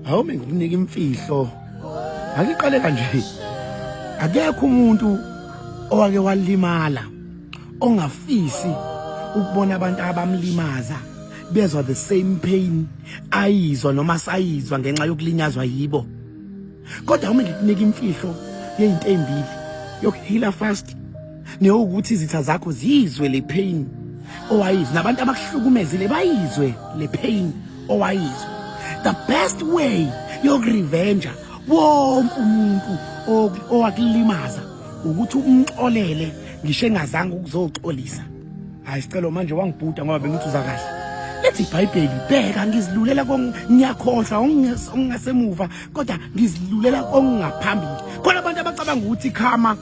Awume ngikunika imfihlo. Akiqale kanje. Akekho umuntu owake walimala ongafisi ukubona abantu abamlimaza bezwa the same pain ayizwa noma sayizwa ngenxa yokulinyazwa yibo. Kodwa uma ngikunika imfihlo yezinto ezimbili yokuheala fast neyokuthi izitha zakho zizwe le pain owayizwa nabantu abakuhlukumezile bayizwe le pain owayizwa. The best way yokurevenge wonke umuntu owakulimaza ukuthi umxolele ngisho engazange ukuzoxolisa. Hayi sicelo manje wangibhuda ngoba bengithi uza kahle. Lethi iBhayibheli bheka ngizilulela ngiyakhohlwa ongasemuva kodwa ngizilulela ongaphambili. Khona abantu abacabanga ukuthi ikhama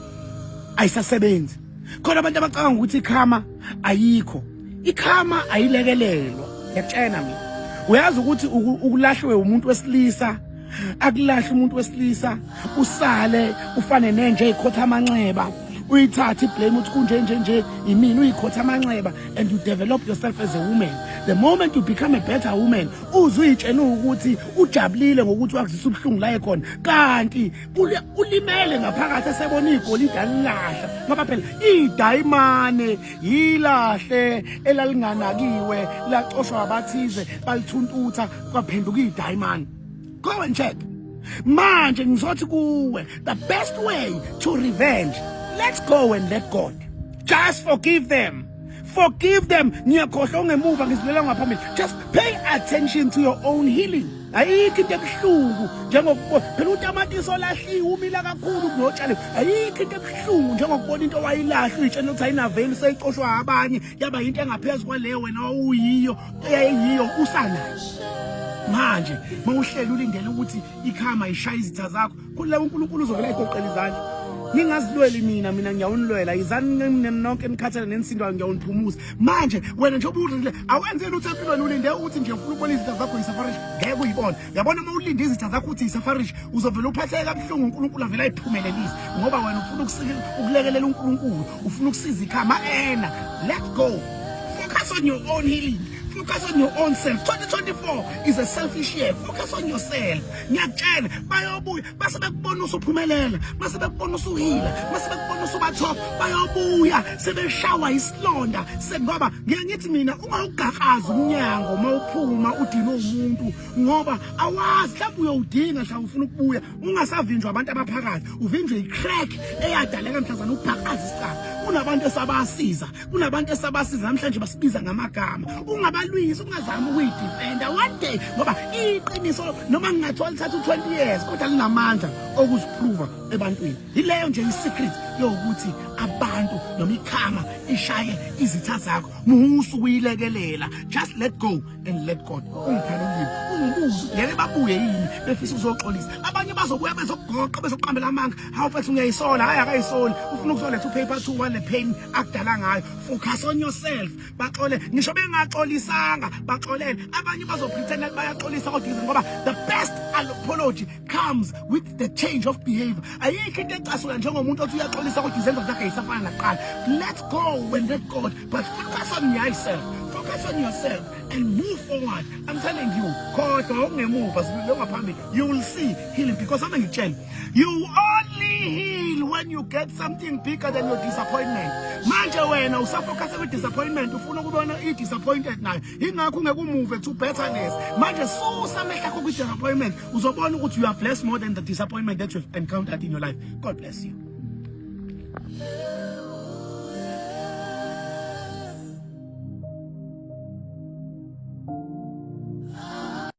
ayisasebenzi. Khona abantu abacabanga ukuthi ikhama ayikho. Ikhama ayilekelelwa. Ngiyakutshela mina. Uyazi ukuthi ukulahlwe umuntu wesilisa akulahle umuntu wesilisa usale ufane nenje ekhotha amanxeba uyithatha iblame uthi kunje nje imini uyikhotha amanxeba and you develop yourself as a woman. The moment you become a better woman uzuyitshena ukuthi ujabulile ngokuthi wakuzisa ubhlungu la ekhona kanti ulimele ngaphakathi esebona igolide alilahla ngoba phela idayimane yilahle elalinganakiwe lacoshwa abathize balithuntuta kwaphenduka idayimane. Go and check. Manje ngizothi kuwe the best way to revenge, let's go and let God. Just forgive them. Forgive them. Ngiyakhohlwa ungemuva ngizilela ngaphambili. Just pay attention to your own healing. Ayikho into ebuhlungu njengokubona phela utamati solahliwe umila kakhulu kunotshale. Ayikho into ebuhlungu njengokubona into wayilahla uyitshela ukuthi ayinaveli seyicoshwa abanye yaba into engaphezulu kwaleyo wena uyiyo eyayiyo usanayo. Manje mawuhlela ulindele ukuthi ikhama ishaya izitha zakho kuleyo uNkulunkulu uzovela egoqela izandla. Ngingazilweli mina ngiyawunilwela izani nonke enikhathele nensindo ngiyawuniphumuza. Manje wena nje ubudle awenze lutho empilweni ulinde ukuthi nje ufuna ukubona izitha zakho yisafarish ngeke uyibone. Uyabona uma ulinde izitha zakho ukuthi yisafarish uzovela uphatheke kabuhlungu uNkulunkulu avela ayiphumelelise ngoba wena ufuna ukulekelela uNkulunkulu ufuna ukusiza ikhama ena. Let's go. Focus on your own healing. Focus on your own self. 2024 is a selfish year. Focus on yourself. Ngiyakutshela bayobuya base bekubona usuphumelela, base bekubona usuhila, base bekubona usubathoba, bayobuya sebeshawa isilonda ngoba ngiyangithi mina ungawugaqaza umnyango mawuphuma udina umuntu ngoba awazi mhlawumbe uyowudinga mhlawumbe ufuna ukubuya ungasavinjwa abantu abaphakathi uvinjwe icrack eyadaleka mhlazana ubhaqaza isicaba. Kunabantu esabasiza, kunabantu esabasiza namhlanje basibiza ngamagama. Ungabalwisa ungazama ukuyidefenda one day ngoba iqiniso noma ngingathola lithatha 20 years kodwa linamandla okuziprova ebantwini. Yileyo nje isecret yokuthi abantu noma ikhama ishaye izitha zakho musu kuyilekelela. Just let go and let God. Ungiphelile ungibuza ngeke babuye yini befisa uzoxolisa. Abanye bazobuya bezogoqa bezoqambela amanga. Hawu mfethu ngiyayisola hayi akayisoli ufuna ukuzoletha upaper 2 wale pain akudala ngayo. Focus on yourself. Baxole ngisho bengaxolisanga baxolele abanye bazopretend bayaxolisa kodwa ngoba the best apology comes with the change of behavior. Ayikho into ecasula njengomuntu othi uyaxolisa kodwa izenzo zakhe yisafana naqala. Let's go and let God, but focus on yourself. Focus on yourself and move forward. I'm telling you, kodwa ungemuva sibile ngaphambili you will see healing because I'm ngitshela you only heal when you get something bigger than your disappointment. Manje wena usafocus with disappointment ufuna ukubona disappointed nayo ingakho ungeke umuve to betterness. Manje susa amehla akho with disappointment uzobona ukuthi you are blessed more than the disappointment that you've encountered in your life. God bless you.